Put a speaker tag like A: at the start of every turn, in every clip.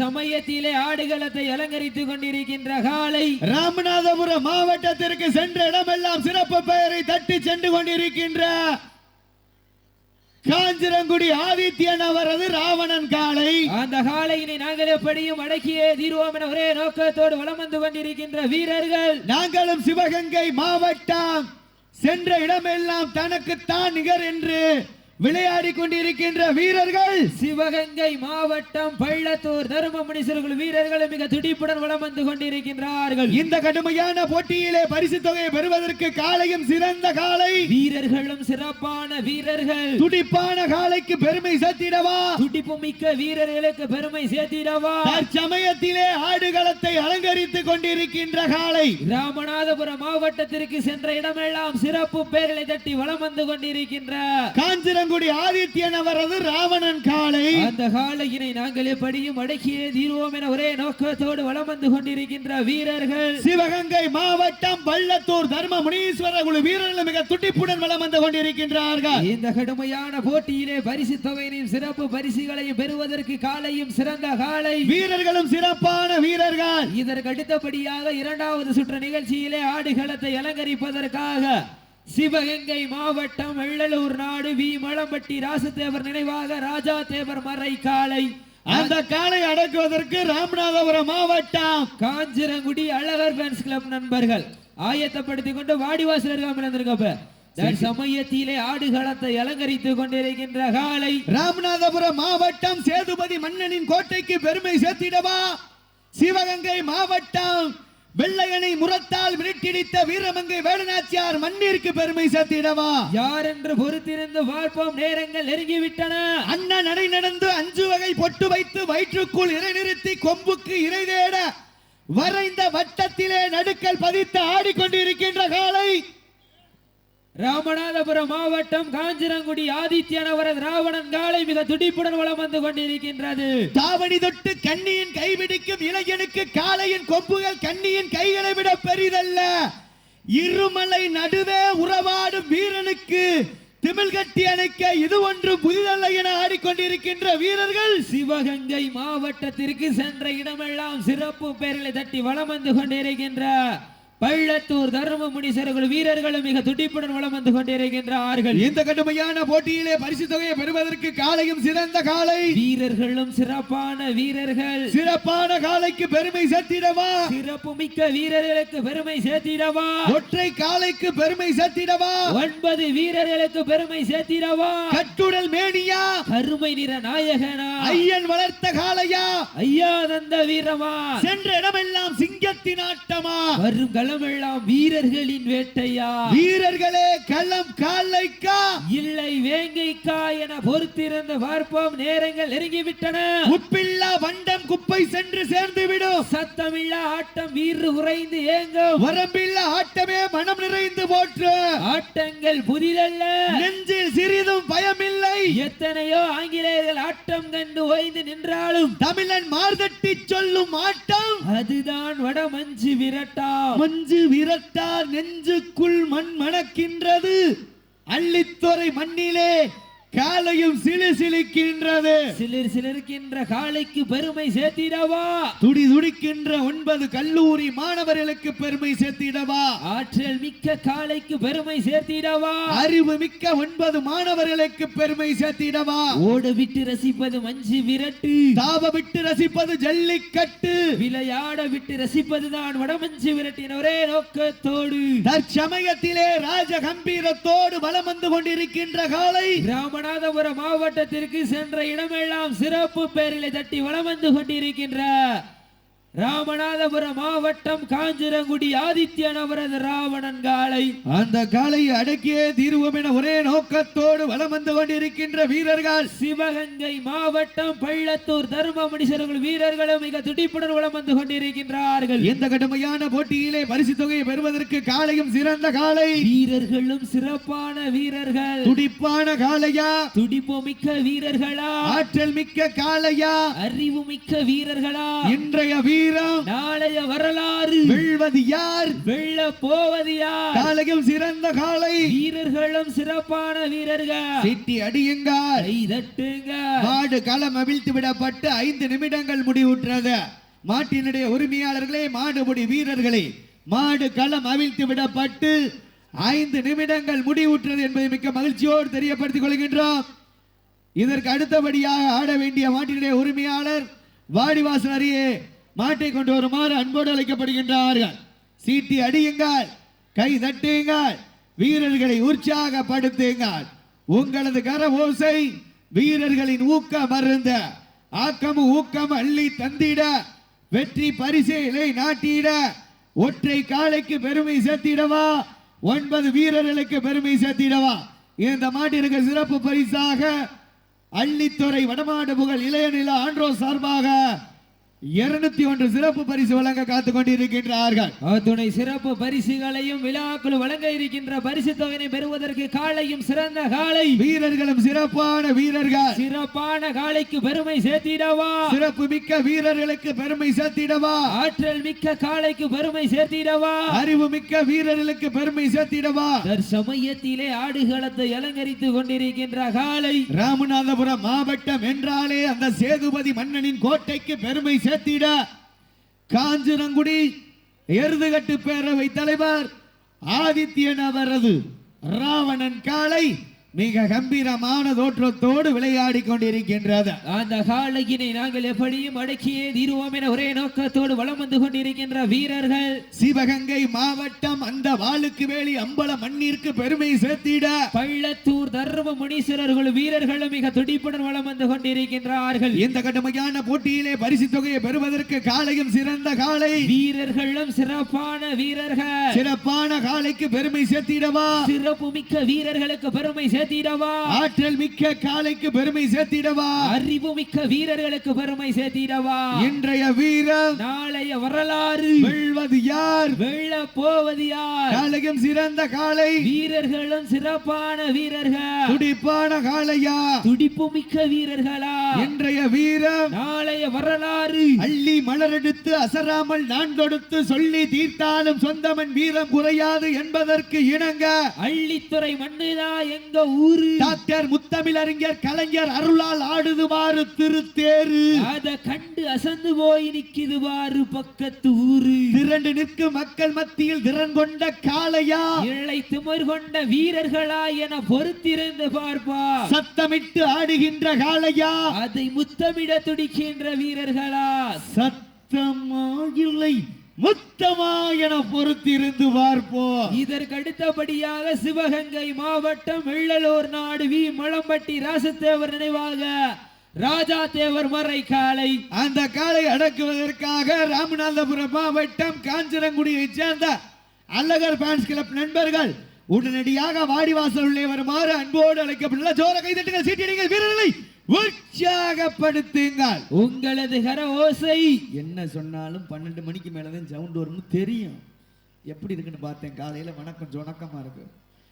A: சமயத்திலே ஆடுகளத்தை அலங்கரித்துக் கொண்டிருக்கின்ற காலை
B: ராமநாதபுரம் மாவட்டத்திற்கு சென்ற இடமெல்லாம் சிறப்பு பெயரை தட்டி சென்று கொண்டிருக்கின்ற காஞ்சிரங்குடி ஆதித்யன் அவரது ராவணன் காளை.
A: அந்த காளையினை நாங்கள் எப்படியும் அடக்கியே தீர்வோம் என ஒரே நோக்கத்தோடு வலம் வந்து கொண்டிருக்கின்ற வீரர்கள்.
B: நாங்களும் சிவகங்கை மாவட்டம் சென்ற இடமெல்லாம் தனக்குத்தான் நிகர் என்று விளையாடி கொண்டிருக்கின்ற வீரர்கள்.
A: சிவகங்கை மாவட்டம் பள்ளத்தூர் தர்மமுனீஸ்வரர் வீரர்கள் மிக துடிப்புடன் வலம் வந்து கொண்டிருக்கின்றார்கள்.
B: இந்த கடுமையான போட்டியிலே பரிசு தொகையை பெறுவதற்கு காளையும் சிறந்த காளை,
A: வீரர்களும் சிறப்பான வீரர்கள்.
B: துடிப்பான காளைக்கு பெருமை சேர்த்திடவா,
A: துடிப்பு மிக்க வீரர்களுக்கு பெருமை சேர்த்திடவா
B: தற்சமயத்திலே ஆடுகளத்தை அலங்கரித்துக் கொண்டிருக்கின்ற காளை.
A: ராமநாதபுரம் மாவட்டத்திற்கு சென்ற இடமெல்லாம் சிறப்பு பெயர்களை தட்டி வலம் வந்து கொண்டிருக்கின்ற
B: காஞ்சிரங்குடி ஆதித்யன் அவரது ராவணன் காளை.
A: அந்த காளையினை நாங்கள் எப்படியும் அடக்கியே தீர்வோம் என ஒரே நோக்கத்தோடு வலம் வந்து கொண்டிருக்கின்ற வீரர்கள்.
B: சிவகங்கை மாவட்டம் பள்ளத்தூர் தர்மமுனீஸ்வரர் குழு வீரர்கள் மிக துடிப்புடன் வலம் வந்து கொண்டிருக்கின்றார்கள்.
A: இந்த கடுமையான போட்டியிலே பரிசு தொகையினையும் சிறப்பு பரிசுகளையும் பெறுவதற்கு காளையும் சிறந்த காளை,
B: வீரர்களும் சிறப்பான வீரர்கள்.
A: இதற்கு அடுத்தபடியாக இரண்டாவது சுற்று நிகழ்ச்சியிலே ஆடுகளத்தை அலங்கரிப்பதற்காக சிவகங்கை மாவட்டம் வெள்ளலூர் நாடு வி மலம்பட்டி ராசதேவர் நினைவாக ராஜா தேவர் மறை காளை.
B: அந்த காளை அடக்குவதற்கு ராமநாதபுரம் மாவட்டம்
A: காஞ்சிரங்குடி அழகர் ஃபேன்ஸ் கிளப் நண்பர்கள் ஆயத்தப்படுத்திக் கொண்டு வாடிவாசலர் சமயத்திலே ஆடுகளத்தை அலங்கரித்துக் கொண்டிருக்கின்ற காளை.
B: ராமநாதபுரம் மாவட்டம் சேதுபதி மன்னனின் கோட்டைக்கு பெருமை சேர்த்திடவா, சிவகங்கை மாவட்டம் வெள்ளையனை முரத்தால் விரட்டிடித்த வீரமங்கை வேலுநாச்சியார் மண்ணிற்கு பெருமை சேர்த்திடவா,
A: யார் என்று பொறுத்திருந்து பார்ப்போம். நேரங்கள் நெருங்கிவிட்டன.
B: அண்ணன் நடை நடந்து 5 வகை பொட்டு வைத்து வயிற்றுக்குள் இறை நிறுத்தி கொம்புக்கு இறை தேட வரைந்த வட்டத்திலே நடுக்கல் பதித்து ஆடிக்கொண்டிருக்கின்ற காளை.
A: ராமநாதபுரம் மாவட்டம் காஞ்சிரங்குடி ஆதித்யன் அவரது ராவணன் காளை மிக துடிப்புடன் வலம் வந்து கொண்டிருக்கின்றது.
B: தாவணி தொட்டு கண்ணியின் கைபிடிக்கும் இளைஞனுக்கு காளையின் கொம்புகள் கண்ணியின் கைகளை விட பெரிதல்ல. இருமலை நடுவே உறவாடும் வீரனுக்கு திமிழ் கட்டி அணைக்க இது ஒன்று புதிதல்ல என ஆடிக்கொண்டிருக்கின்ற வீரர்கள்.
A: சிவகங்கை மாவட்டத்திற்கு சென்ற இடமெல்லாம் சிறப்பு பெயர்களை தட்டி வலம் வந்து கொண்டிருக்கின்ற பள்ளத்தூர் தர்மமுனீஸ்வரர் வீரர்களும் மிக துடிப்புடன் வலம் வந்து கொண்டிருக்கின்றார்கள்.
B: இந்த கடுமையான போட்டியிலே பரிசு தொகையை பெறுவதற்கு காளையும் சிறந்த காளை,
A: வீரர்களும் சிறப்பான வீரர்கள்.
B: சிறப்பான காளைக்கு பெருமை சேர்த்திடவா,
A: சிறப்பு மிக்க வீரர்களுக்கு பெருமை சேர்த்திடவா,
B: ஒற்றை காளைக்கு பெருமை சேர்த்திடவா,
A: 9 வீரர்களுக்கு பெருமை சேர்த்திடவா,
B: கட்டுடல் மேனியா,
A: கருமை நிற நாயகனா,
B: ஐயன் வளர்த்த காளையா,
A: ஐயா தந்த வீரமா,
B: சென்ற இடமெல்லாம் சிங்கத்தின் ஆட்டமா,
A: வரும் களமெல்லாம் வீரர்களின் வேட்டையா,
B: வீரர்களே களம் காளைக்கா
A: இல்லை வேங்கைக்கா என பொறுத்திருந்து பார்ப்போம். நேரங்கள் நெருங்கிவிட்டன.
B: உப்பில்லா வண்டம் குப்பை சென்று சேர்ந்து விடும்,
A: சத்தமில்லா ஆட்டம் வீறு உறைந்து ஏங்கும்,
B: வரம்பில்லா ஆட்டமே மனம் நிறைந்து போற்று.
A: ஆட்டங்கள் புதிதல்ல,
B: நெஞ்சில் சிறிதும் பயமில்லை.
A: எத்தனையோ ஆங்கிலேயர்கள் ஆட்டம் கண்டு ஓய்ந்து நின்றாலும்
B: தமிழன் மார்தட்டி சொல்லும் ஆட்டம்
A: அதுதான் வட மஞ்சு விரட்டா.
B: மஞ்சு விரட்டா நெஞ்சுக்குள் மண் மணக்கின்றது, அள்ளித்துறை மண்ணிலே காலையும் சிலிசிலிக்கின்றது.
A: சிலிர் சிலிர்க்கின்ற காலைக்கு பெருமை சேர்த்திடவா,
B: துடி துடிக்கின்ற 9 கல்லூரி மாணவர்களுக்கு பெருமை சேர்த்திடவா,
A: ஆற்றல் மிக்க காலைக்கு பெருமை சேர்த்திடவா,
B: அறிவு மிக்க 9 மாணவர்களுக்கு பெருமை சேர்த்திடவா,
A: ஓட விட்டு ரசிப்பது மஞ்சு விரட்டு,
B: தாவ விட்டு ரசிப்பது ஜல்லிக்கட்டு,
A: விளையாட விட்டு ரசிப்பதுதான் வடமஞ்சு விரட்டின ஒரே நோக்கத்தோடு
B: தற்சமயத்திலே ராஜ கம்பீரத்தோடு வலம் வந்து கொண்டிருக்கின்ற காலை.
A: ராமநாதபுரம் மாவட்டத்திற்கு சென்ற இடமெல்லாம் சிறப்பு பெயர்களை தட்டி வலம் வந்து கொண்டிருக்கின்ற ராமநாதபுரம் மாவட்டம் காஞ்சிரங்குடி ஆதித்யன் அவரது ராவணன் காளை.
B: அந்த காளையை அடக்கியே தீர்வோம் என ஒரே நோக்கத்தோடு வலம் வந்து கொண்டிருக்கின்ற வீரர்கள்.
A: சிவகங்கை மாவட்டம் பள்ளத்தூர் தர்மமுனீஸ்வரர் வீரர்களும் மிக துடிப்புடன் வலம் வந்து கொண்டிருக்கின்றார்கள்.
B: இந்த கடுமையான போட்டியிலே பரிசு தொகையை பெறுவதற்கு காளையும் சிறந்த காளை,
A: வீரர்களும் சிறப்பான வீரர்கள்.
B: துடிப்பான காளையா,
A: துடிப்பு மிக்க வீரர்களா,
B: ஆற்றல் மிக்க காளையா,
A: அறிவு மிக்க வீரர்களா,
B: இன்றைய வீரர் வீரம்
A: நாளைய வரலாறு
B: வெல்வது யார்
A: வெல்ல போவது யார்
B: காலையும் சிறந்த காலை
A: வீரர்களும் சிறப்பான வீரர்கள்
B: சிட்டி அடியுங்கள்
A: கை தட்டுங்க
B: மாடு களம் அவிழ்த்து விடப்பட்டு 5 நிமிடங்கள் முடிவுற்றது மாட்டினுடைய உரிமையாளர்களே மாடுபிடி வீரர்களே மாடு களம் அவிழ்த்து விடப்பட்டு 5 நிமிடங்கள் முடிவுற்றது என்பதை மிக்க மகிழ்ச்சியோடு தெரியப்படுத்திக் கொள்கின்றோம் இதற்கு அடுத்தபடியாக ஆட வேண்டிய மாட்டினுடைய உரிமையாளர் வாடிவாசல் அருகே மாட்டை கொண்டு வருமாறு அன்போடு அழைக்கப்படுகின்றார்கள் சீட்டி அடியுங்கள் கை தட்டுங்கள் வீரர்களை உற்சாகப்படுத்துங்கள் உங்களது கர ஓசை வீரர்களின் ஊக்கம் மருந்த ஆக்கம் ஊக்கம் அள்ளி தந்திட வெற்றி பரிசைகளை நாட்டிட ஒற்றை காலைக்கு பெருமை சேர்த்திடவா 9 வீரர்களுக்கு பெருமை சேர்த்திடவா இந்த மாட்டிற்கு சிறப்பு பரிசாக அள்ளித்துறை வடமாடு புகழ் இளையநில ஆண்ட்ரோ சார்பாக 201 சிறப்பு பரிசு வழங்க காத்துக் கொண்டிருக்கின்றார்கள்
A: துணை சிறப்பு பரிசுகளையும் விழாக்குழு வழங்க இருக்கின்ற பரிசு தொகையை பெறுவதற்கு காலையும் சிறந்த காலை
B: வீரர்களும் சிறப்பான வீரர்கள்
A: சிறப்பான காலைக்கு பெருமை சேர்த்திடவா
B: சிறப்பு மிக்க வீரர்களுக்கு பெருமை சேர்த்திடவா
A: ஆற்றல் மிக்க காலைக்கு பெருமை சேர்த்திடவா
B: அறிவு மிக்க வீரர்களுக்கு பெருமை சேர்த்திடவா
A: தற்சமயத்திலே ஆடுகளத்தை அலங்கரித்துக் கொண்டிருக்கின்ற காலை
B: ராமநாதபுரம் மாவட்டம் என்றாலே அந்த சேதுபதி மன்னனின் கோட்டைக்கு பெருமை சேர்த்திட காஞ்சிரங்குடி எருதுகட்டு பேரவை தலைவர் ஆதித்யன் அவரது ராவணன் காளை மிக கம்பீரமான தோற்றத்தோடு விளையாடி கொண்டிருக்கின்றது
A: அந்த காளையினை நாங்கள் எப்படியும் அடக்கியே தீருவோம் என ஒரே நோக்கத்தோடு வலம் வந்து கொண்டிருக்கின்ற வீரர்கள்
B: சிவகங்கை மாவட்டம் அந்த வாளுக்கு வேலி அம்பல மண்ணிற்கு பெருமை சேர்த்திட
A: பள்ளத்தூர் தர்ம முனீஸ்வரர்கள் வீரர்களும் மிக துடிப்புடன் வலம் வந்து கொண்டிருக்கின்றார்கள்
B: இந்த கடுமையான போட்டியிலே பரிசு தொகையை பெறுவதற்கு காளையும் சிறந்த காளை
A: வீரர்களும் சிறப்பான வீரர்கள்
B: சிறப்பான காளைக்கு பெருமை சேர்த்திடவா
A: சிறப்பு மிக்க வீரர்களுக்கு பெருமை சேர்த்திடவா
B: ஆற்றல் மிக்க காளைக்கு பெருமை சேர்த்திடவா
A: அறிவு மிக்க வீரர்களுக்கு பெருமை சேர்த்திடவா
B: இன்றைய வீரம்
A: நாளைய வரலாறு
B: வெல்வது யார்
A: வெல்ல போவது யார்
B: காளையும் சிறந்த காளை
A: வீரர்களும் சிறப்பான வீரர்கள்
B: துடிப்பான காளையா
A: துடிப்பு மிக்க வீரர்களா
B: இன்றைய வீரம்
A: நாளைய வரலாறு
B: அள்ளி மலரெடுத்து அசராமல் நான் கொடுத்து சொல்லி தீர்த்தாலும் சொந்தமன் வீரம் குறையாது என்பதற்கு இணங்க
A: அள்ளித்துறை மண்ணுதா எங்க ஊரு
B: டாக்டர் முத்தமிழறிஞர் கலைஞர் அருளால் ஆடுதுவாறு திருத்தேரு
A: அத கண்டு அசந்து போய் நிக்குது வாரு பக்கத்து ஊரு
B: திரண்டு நிற்கும் மக்கள் மத்தியில் திறன் கொண்ட காளையா
A: இழை திமிர் கொண்ட வீரர்களா என பொறுத்திருந்து பார்ப்பா
B: சத்தமிட்டு ஆடுகின்ற காளையா
A: அதை முத்தமிட துடிக்கின்ற வீரர்களா
B: சத்தமா இல்லை முத்தமா என பொறுத்திருந்து பார்ப்போம்
A: இதற்கு அடுத்தபடியாக சிவகங்கை மாவட்டம் வெள்ளலூர் நாடு வி மலம்பட்டி ராசத்தேவர் நினைவாக ராஜா தேவர் மறை காளை
B: அந்த காளை அடக்குவதற்காக ராமநாதபுரம் மாவட்டம் காஞ்சனங்குடியைச் சேர்ந்த அழகர் ஃபேன்ஸ் கிளப் நண்பர்கள் உடனடியாக வாடிவாசல் உள்ளே வருமாறு அன்போடு அழைக்கப்பட்டுள்ள ஜோர கைதட்டுங்கள் சீட்டிடுங்கள் வீரர்களை உற்சாகப்படுத்துங்கள்
A: உங்களது கர ஓசை
B: என்ன சொன்னாலும் 12 மணிக்கு மேலதான் சவுண்ட் வரும்னு தெரியும் எப்படி இருக்குன்னு பார்த்தேன் காலையில வணக்கம் சொணக்கமா இருக்கு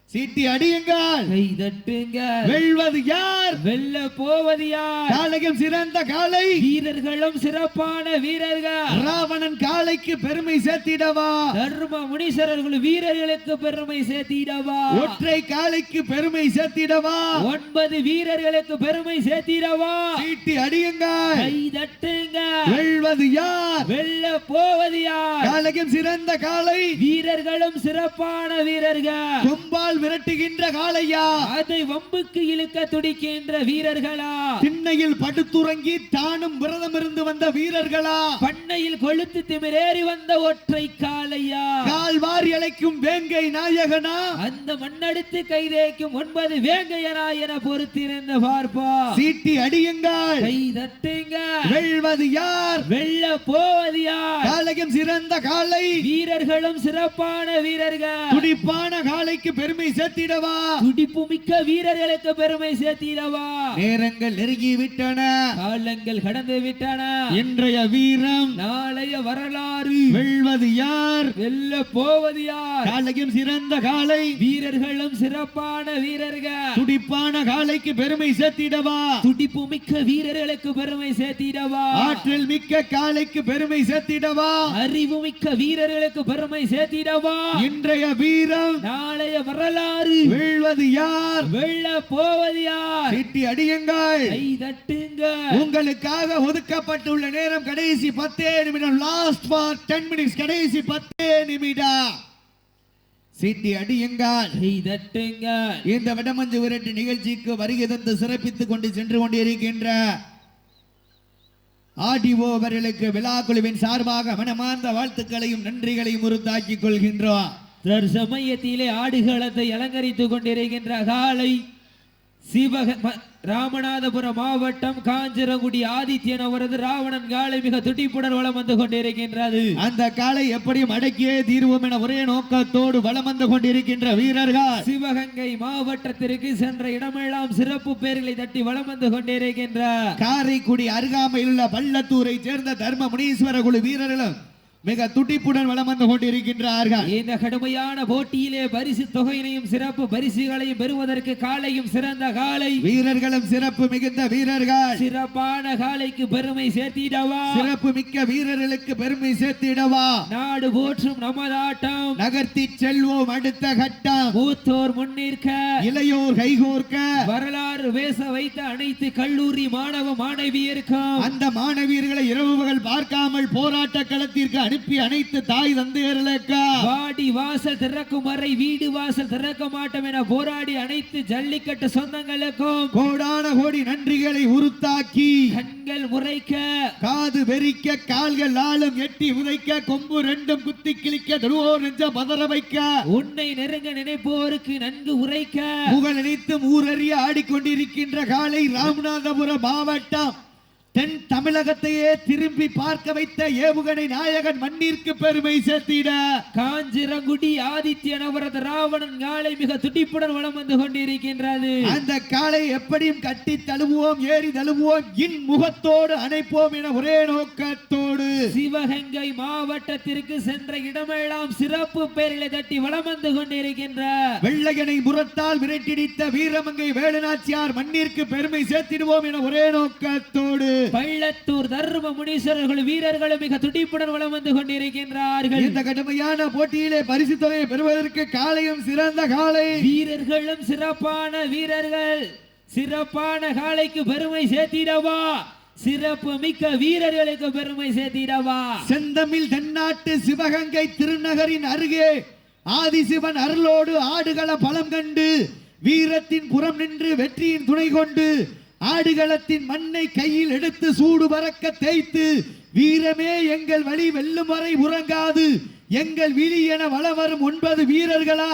B: சீட்டி அடியுங்கள்
A: கை தட்டுங்க
B: வெல்வது யார்
A: வெல்ல போவது யார்
B: காளையும் சிறந்த காளை
A: வீரர்களும் சிறப்பான வீரர்கள்
B: ராவணன் காளைக்கு பெருமை சேர்த்திடவா
A: தர்ம முனீஸ்வரர்கள் வீரர்களுக்கு பெருமை சேர்த்திடவா
B: ஒற்றை காளைக்கு பெருமை சேர்த்திடவா
A: 9 வீரர்களுக்கு பெருமை சேர்த்திடவா
B: சீட்டி அடியுங்கள்
A: கை தட்டுங்க
B: வெல்வது யார்
A: வெல்ல போவது யார்
B: காளையும் சிறந்த காளை
A: வீரர்களும் சிறப்பான வீரர்கள்
B: கொம்பால் விரட்டுகின்ற காளையா
A: அதை வம்புக்கு இழுக்க துடிக்கின்ற வீரர்களா
B: திண்ணையில் படுத்துறங்கி தானும் விரதம் இருந்து வந்த வீரர்களா
A: பண்ணையில் கொளுத்து திமிரேறி வந்த ஒற்றை காளையா
B: கால் வாரி அழைக்கும் வேங்கை நாயகனா
A: அந்த மண்ணெடுத்து கைதேக்கும் 9 வேங்கையனா என பொறுத்திருந்த பார்ப்பா
B: சீட்டி அடியுங்கள்
A: கை தட்டுங்க
B: வெல்வது யார்
A: வெல்ல போவது யார்
B: காளையும் சிறந்த காளை
A: வீரர்களும் சிறப்பான வீரர்கள்
B: துடிப்பான காளைக்கு பெருமை சேர்த்திடவா
A: துடிப்பு மிக்க வீரர்களுக்கு பெருமை சேர்த்திடவா
B: நேரங்கள் நெருங்கி விட்டன
A: காலங்கள் கடந்து விட்டன
B: இன்றைய வீரம்
A: நாளைய வரலாறு
B: வெல்வது யார்
A: வெல்ல போவது யார்
B: காளையும் சிறந்த காளை
A: வீரர்களும் சிறப்பான வீரர்கள்
B: துடிப்பான காளைக்கு பெருமை சேர்த்திடவா
A: துடிப்பு மிக்க வீரர்களுக்கு பெருமை சேர்த்திட சேர்த்திடவா,
B: ஆற்றல் மிக்க காளைக்கு பெருமை சேர்த்திடவா,
A: அறிவு மிக்க வீரர்களுக்கு பெருமை சேர்த்திடவா,
B: இன்றைய வீரம்
A: நாளைய வரலாறு,
B: வெல்வது யார்,
A: வெல்ல போவது யார்,
B: சீட்டி அடியுங்கள்,
A: கை தட்டுங்க.
B: உங்களுக்காக ஒதுக்கப்பட்டுள்ள நேரம் கடைசி 10 நிமிடம். Last for 10 minutes. கடைசி 10 நிமிடம். சீட்டி அடியுங்கள்,
A: கை தட்டுங்க.
B: இந்த வடமஞ்சு விரட்டு நிகழ்ச்சிக்கு வருகை தந்து சிறப்பித்துக் கொண்டு சென்று கொண்டிருக்கின்ற ஆடிஓ அவர்களுக்கு விழா குழுவின் சார்பாக மனமார்ந்த வாழ்த்துக்களையும் நன்றிகளையும் உறுத்தாக்கிக் கொள்கின்றோம்.
A: தற்சமயத்திலே ஆடுகளத்தை அலங்கரித்துக் கொண்டிருக்கின்ற காலை ராமநாதபுரம் மாவட்டம் காஞ்சிரங்குடி ஆதித்யன் அவரது ராவணன் காலை மிக துடிப்புடன் வளம் வந்து கொண்டிருக்கின்றது.
B: அந்த காலை எப்படியும் அடக்கியே தீர்வோம் என ஒரே நோக்கத்தோடு வளம் வந்து கொண்டிருக்கின்ற வீரர்கள்
A: சிவகங்கை மாவட்டத்திற்கு சென்ற இடமெல்லாம் சிறப்பு பெயர்களை தட்டி வளம் வந்து கொண்டிருக்கின்ற
B: காரைக்குடி அருகாமையில் உள்ள பள்ளத்தூரை சேர்ந்த தர்ம முனீஸ்வர குழு வீரர்களும் மிக துடிப்புடன் வளம் வந்து கொண்டிருக்கின்றார்கள்.
A: இந்த கடுமையான போட்டியிலே பரிசு தொகையினையும் சிறப்பு பரிசுகளையும் பெறுவதற்கு காலையும் சிறந்த காலை,
B: வீரர்களும் சிறப்பு மிகுந்த வீரர்கள்,
A: சிறப்பான காலைக்கு பெருமை சேர்த்திடவா,
B: சிறப்பு மிக்க வீரர்களுக்கு பெருமை சேர்த்திடவா,
A: நாடு போற்றும் நமதாட்டம்
B: நகர்த்தி செல்வோம் அடுத்த கட்டம்,
A: மூத்தோர் முன்னிற்க
B: இளையோர் கைகோர்க்க,
A: வரலாறு பேச வைத்த அனைத்து கல்லூரி மாணவ மாணவியருக்கும்
B: அந்த மாணவியர்களை இரவுகள் பார்க்காமல் போராட்ட களத்திற்கு அனுப்பி அனைத்து தாய் தந்தையர்களுக்கு
A: வாடி வாசல் திறக்கும் வரை வீடு வாசல் திறக்க மாட்டோம் என போராடி அனைத்து ஜல்லிக்கட்டு சொந்தங்களுக்கும்
B: கோடான கோடி நன்றிகளை உறுத்தாக்கி
A: கண்கள் முறைக்க
B: காது வெறிக்க கால்கள் ஆளும் எட்டி உதைக்க கொம்பு ரெண்டும் குத்தி கிழிக்க தொழுவோர் நெஞ்ச பதற வைக்க
A: உன்னை நெருங்க நினைப்போருக்கு நன்கு உரைக்க
B: புகழ் அனைத்தும் ஊரறிய ஆடிக்கொண்டிருக்கின்ற காலை ராமநாதபுரம் மாவட்டம் தென் தமிழகத்தையே திரும்பி பார்க்க வைத்த ஏவுகணை நாயகன் மண்ணிற்கு பெருமை சேர்த்திட
A: காஞ்சிரங்குடி ஆதித்யன் அவரது ராவணன் காலை மிக துடிப்புடன் வளம் வந்து கொண்டிருக்கின்றது.
B: அந்த காலை எப்படியும் கட்டி தழுவுவோம், ஏறி தழுவுவோம், இன் முகத்தோடு அணைப்போம் என ஒரே நோக்கத்தோடு
A: சிவகங்கை மாவட்டத்திற்கு சென்ற இடமெல்லாம் சிறப்பு பெயர்களை தட்டி வளம் வந்து கொண்டிருக்கின்ற
B: வெள்ளையனை முரத்தால் விரட்டிடித்த வீரமங்கை வேலுநாச்சியார் மண்ணிற்கு பெருமை சேர்த்திடுவோம் என ஒரே நோக்கத்தோடு
A: பள்ளத்தூர் தர்ம முனீஸ்வரர்கள் வீரர்களும் மிக துடிப்புடன் வளம் வந்து கொண்டிருக்கின்றார்கள்.
B: இந்த கடுமையான போட்டியிலே பரிசு தொகையை பெறுவதற்கு காலையும் சிறந்த காலை,
A: வீரர்களும் சிறப்பான வீரர்கள், சிறப்பான காலைக்கு பெருமை சேர்த்திடவா, சிறப்பு மிக்க வீரர்களுக்கு பெருமை சேர்த்திடவா.
B: செந்தமிழ் தென்னாட்டு சிவகங்கை திருநகரின் அருகே ஆதிசிவன் அருளோடு ஆடுகள பலம் கண்டு வீரத்தின் புறம் நின்று வெற்றியின் துணை கொண்டு ஆடுகளத்தின் மண்ணை கையில் எடுத்து சூடு பறக்க தேய்த்து வீரமே எங்கள் வழி வெல்லும் வரை உறங்காது எங்கள் விழி என வளம் வரும் 9 வீரர்களா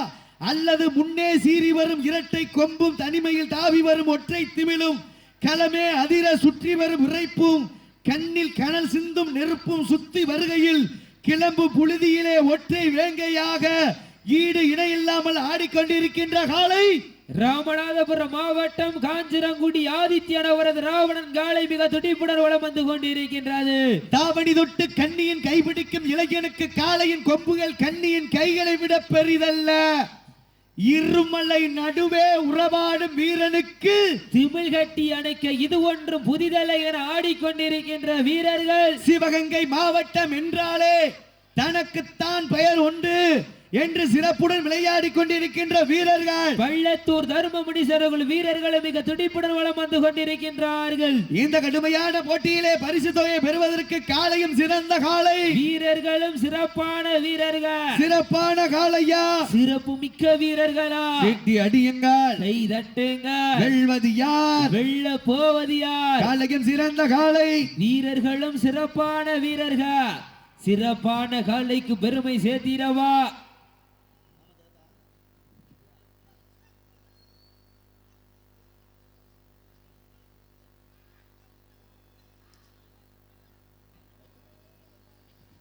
B: அல்லது முன்னே சீறி வரும் இரட்டை கொம்பும் தனிமையில் தாவி வரும் ஒற்றை திமிழும் களமே அதிர சுற்றி வரும் விரைப்பும் கண்ணில் கனல் சிந்தும் நெருப்பும் சுத்தி வருகையில் கிளம்பு புழுதியிலே ஒற்றை வேங்கையாக ஈடு இணையில்லாமல் ஆடிக்கொண்டிருக்கின்ற காலை
A: ராமநாதபுரம் மாவட்டம் காஞ்சிரங்குடி ஆதித்யன் அவரது ராவணன் காலை மிக துடிப்புடன் வளம் வந்து கொண்டிருக்கின்றது.
B: தாவணி தொட்டு கண்ணியின் கைபிடிக்கும் இளைஞனுக்கு காளையின் கொம்புகள் கண்ணியின் கைகளை விட பெரிதல்ல. இருமலை நடுவே உறவாடும் வீரனுக்கு
A: திமிழ் கட்டி அணைக்க இது ஒன்றும் புதிதல்ல என ஆடிக்கொண்டிருக்கின்ற வீரர்கள்
B: சிவகங்கை மாவட்டம் என்றாலே தனக்குத்தான் பெயர் உண்டு என்று சிறப்புடன் விளையாடி கொண்டிருக்கின்ற வீரர்கள்
A: பள்ளத்தூர் தர்ம முனீஸ்வரர்கள் வீரர்களும் மிக துடிப்புடன் வளம் வந்து கொண்டிருக்கின்றார்கள்.
B: இந்த கடுமையான போட்டியிலே பரிசு தொகையை பெறுவதற்கு காலையும் சிறந்த காலை,
A: வீரர்களும் சிறப்பான வீரர்கள்,
B: சிறப்பான காலையா,
A: சிறப்பு மிக்க வீரர்களா,
B: வெட்டி அடியுங்கள்,
A: கை தட்டுங்க,
B: வெல்வது யார்,
A: வெல்ல போவது யார்,
B: காலையும் சிறந்த காலை,
A: வீரர்களும் சிறப்பான வீரர்கள், சிறப்பான காலைக்கு பெருமை சேர்த்திடவா.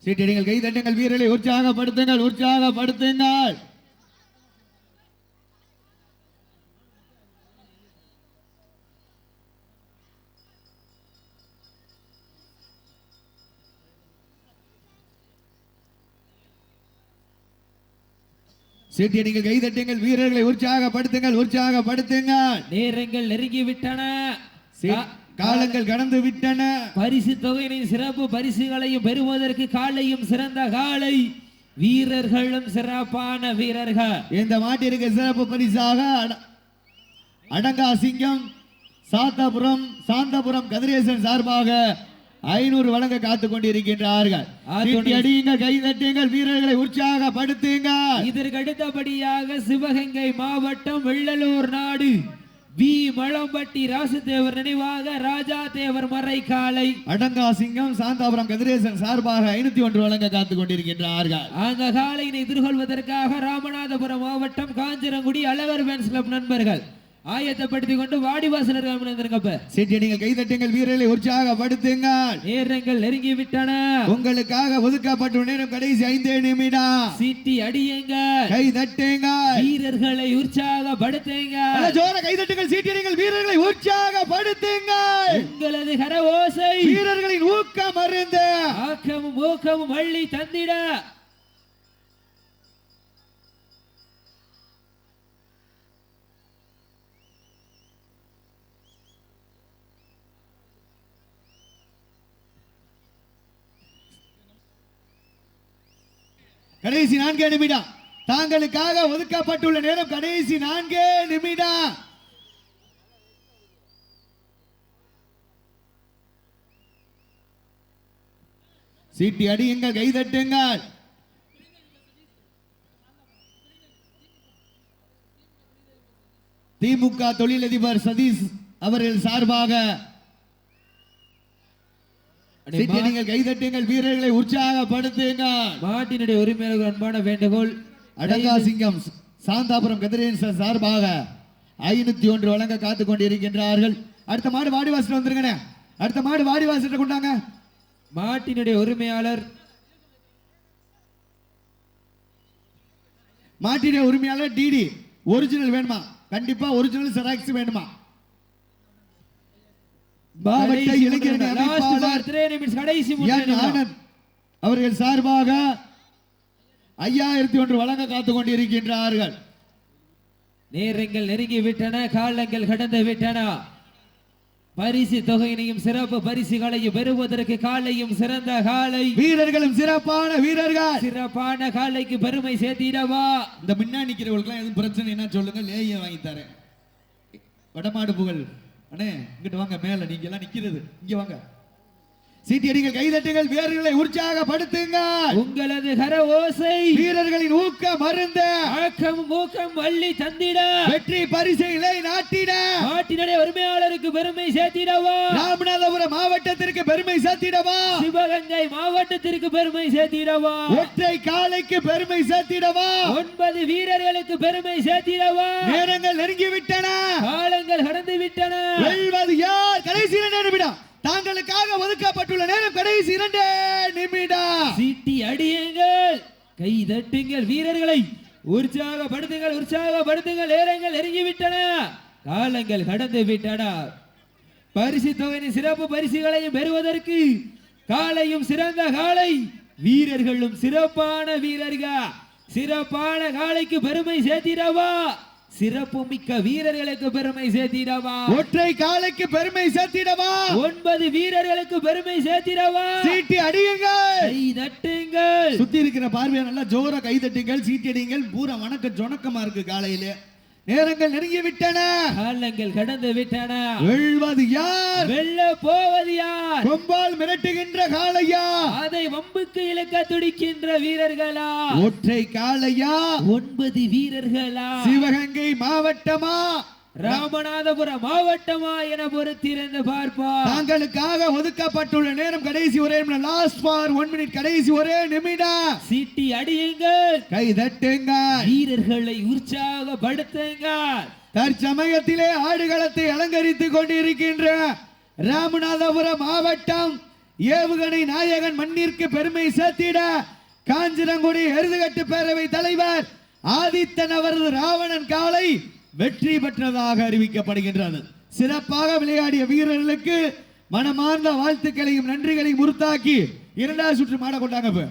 B: சீட்டடிங்கள், கை தட்டுங்கள், வீரர்களை உற்சாகப்படுத்துங்கள், உற்சாகப்படுத்துங்கள். சீட்டடிங்கள், கை தட்டுங்கள், வீரர்களை உற்சாகப்படுத்துங்கள், உற்சாகப்படுத்துங்கள்.
A: நேரங்கள் நெருங்கி விட்டன.
B: காலங்கள் கடந்து விட்டன.
A: பரிசு தொகையினையும் சிறப்பு பரிசுகளையும் பெறுவதற்கு காலையும் சிறந்த காலை, வீரர்களும் சிறப்பான வீரர்கள்.
B: இந்த மாட்டிற்கு சிறப்பு பரிசாக அடங்கா சிங்கம் சாந்தபுரம் கதிரேசன் சார்பாக 500 வழங்க காத்துக் கொண்டிருக்கின்றார்கள். அடியுங்கள், கை தட்டுங்கள், வீரர்களை உற்சாகப்படுத்துங்கள்.
A: இதற்கு அடுத்தபடியாக சிவகங்கை மாவட்டம் வெள்ளலூர் நாடு வி மலம்பட்டி ராசுதேவர் நினைவாக ராஜா தேவர் மறை காலை,
B: அடங்கா சிங்கம் சாந்தாபுரம் கதிரேசன் சார்பாக 501 வழங்க காத்துக் கொண்டிருக்கின்றார்கள்.
A: அந்த காலையினை எதிர்கொள்வதற்காக ராமநாதபுரம் மாவட்டம் காஞ்சிரங்குடி அழகர் ஃபேன்ஸ் கிளப் நண்பர்கள் ஆயத்தப்படுத்திக் கொண்டு வாடிவாசலர்கள்
B: சீட்டியடிங்கள், கைதட்டுங்கள், வீரர்களை உற்சாகப்படுத்துங்கள்.
A: நேரங்கள் நெருங்கி விட்டன.
B: உங்களுக்காக ஒதுக்கப்பட்ட நேரம் கடைசி 5 நிமிடம்.
A: சீட்டி அடியுங்கள்,
B: கைதட்டுங்கள்,
A: வீரர்களை உற்சாகப்படுத்துங்கள்.
B: ஜோர கைதட்டுங்கள், சீட்டியடிங்கள், வீரர்களை உற்சாகப்படுத்துங்கள்.
A: உங்களது கரவோசை
B: வீரர்களின் ஊக்கம் மருந்து,
A: ஆக்கமும் ஊக்கமும் வள்ளி தந்திட.
B: கடைசி 4 நிமிடம். தாங்களுக்காக ஒதுக்கப்பட்டுள்ள நேரம் கடைசி 4 நிமிடம். சீட்டி அடியுங்கள், கைதட்டுங்கள். திமுக தொழிலதிபர் சதீஷ் அவர்கள் சார்பாக நீங்கள் கைதட்டுங்கள், வீரர்களை உற்சாகப்படுத்துங்கள்.
A: மாட்டினுடைய உரிமையாளர்கள் அன்பான வேண்டுகோள்,
B: அடங்கா சிங்கம் சாந்தாபுரம் கதிரேசன் சார்பாக 501 வழங்க காத்துக் கொண்டிருக்கின்றார்கள். அடுத்த மாடு வாடிவாசல் வந்துருங்க. அடுத்த மாடு வாடிவாசல் கொண்டாங்க.
A: மாட்டினுடைய உரிமையாளர்
B: டிடி ஒரிஜினல் வேணுமா? கண்டிப்பா ஒரிஜினல் செராக்ஸ் வேணுமா? மாவட்ட இளைஞர் அவர்கள் சார்பாக 5001 வழங்க காத்துக் கொண்டிருக்கின்றார்கள்.
A: நேரங்கள் நெருங்கி விட்டன, காலங்கள் கடந்து விட்டன. பரிசு தொகையினையும் சிறப்பு பரிசுகளையும் பெறுவதற்கு காலையும் சிறந்த காலை,
B: வீரர்களும் சிறப்பான வீரர்கள்.
A: சிறப்பான காலைக்கு பெருமை சேர்த்திடவா.
B: இந்த முன்னாடி நிக்கிறவர்களுக்கு எதுவும் பிரச்சனை என்ன சொல்லுங்க, லேய வாங்கி தரேன். வடமாடு புகழ் அண்ணே, இங்கிட்டு வாங்க. மேல நீங்க எல்லாம் நிக்கிறது, இங்க வாங்க. சீட்டியடிகள், கைதட்டுங்கள், வீரர்களை உற்சாகப்படுத்துங்கள்.
A: உங்களது கர ஓசை
B: வீரர்களின் ஊக்கம் மருந்து,
A: ஆக்கம் ஊக்கம் வள்ளி தந்திட,
B: வெற்றி பரிசை நாட்டிட.
A: நாட்டினுடைய உரிமையாளருக்கு பெருமை சேர்த்திடவா.
B: ராமநாதபுரம் மாவட்டத்திற்கு பெருமை சேர்த்திடவா.
A: சிவகங்கை மாவட்டத்திற்கு பெருமை சேர்த்திடவா.
B: ஒற்றை காலைக்கு பெருமை சேர்த்திடவா.
A: 9 வீரர்களுக்கு பெருமை சேர்த்திடவா.
B: நேரங்கள் நெருங்கி விட்டன,
A: காலங்கள் கடந்து விட்டன.
B: வெல்வது யார்? கடைசி 2 நிமிடம். தாங்களுக்காக ஒதுக்கப்பட்டுள்ள நேரம் கடைசி 2 நிமிடம்.
A: சீட்டி அடியுங்கள், கை தட்டுங்கள், வீரர்களை உற்சாகப்படுத்துங்கள். நேரங்கள் நெருங்கிவிட்டன, காலங்கள் கடந்து விட்டன. பரிசு தொகையின் சிறப்பு பரிசுகளையும் பெறுவதற்கு காலையும் சிறந்த காலை, வீரர்களும் சிறப்பான வீரர்கள். சிறப்பான காலைக்கு பெருமை சேர்த்திடவா. சிறப்பு மிக்க வீரர்களுக்கு பெருமை சேர்த்திடவா.
B: ஒற்றை காலைக்கு பெருமை சேர்த்திடவா.
A: 9 வீரர்களுக்கு பெருமை சேர்த்திடவா.
B: சீட்டி அடியுங்கள்,
A: கை தட்டுங்கள்.
B: சுத்தி இருக்கிற பார்வையா நல்லா ஜோர கை தட்டுங்கள், சீட்டி அடியுங்கள். பூரா வணக்க ஜொணக்கமா இருக்கு காலையிலே. நேரங்கள் நெருங்கி விட்டன,
A: காலங்கள் கடந்து விட்டன.
B: வெல்வது யார்?
A: வெல்ல போவது யார்?
B: கொம்பால் மிரட்டுகின்ற காளையா,
A: அதை வம்புக்கு இழுக்க துடிக்கின்ற வீரர்களா?
B: ஒற்றை காளையா,
A: 9 வீரர்களா?
B: சிவகங்கை மாவட்டமா,
A: ராமநாதபுரம் மாவட்டமா என பொறுத்திருந்து பார்ப்போம்.
B: தாங்களுக்காக ஒதுக்கப்பட்டுள்ள நேரம் கடைசி 1 நிமிடம். Last for 1 minute. கடைசி 1 நிமிடம்.
A: சீட்டி அடியுங்கள்,
B: கை தட்டுங்கள்,
A: வீரர்களை உற்சாகப்படுத்துங்கள்.
B: தற்சமயத்திலே ஆடுகளத்தை அலங்கரித்துக் கொண்டிருக்கின்ற ராமநாதபுரம் மாவட்டம் ஏவுகணை நாயகன் மண்ணிற்கு பெருமை சேர்த்திட காஞ்சிரங்குடி எருதுகட்டு பேரவை தலைவர் ஆதித்தன் அவரது ராவணன் காலை வெற்றி பெற்றதாக அறிவிக்கப்படுகின்றது. சிறப்பாக விளையாடிய வீரர்களுக்கு மனமார்ந்த வாழ்த்துக்களையும் நன்றிகளையும் உறுத்தாக்கி 2வது சுற்று மாட கொண்டாங்க.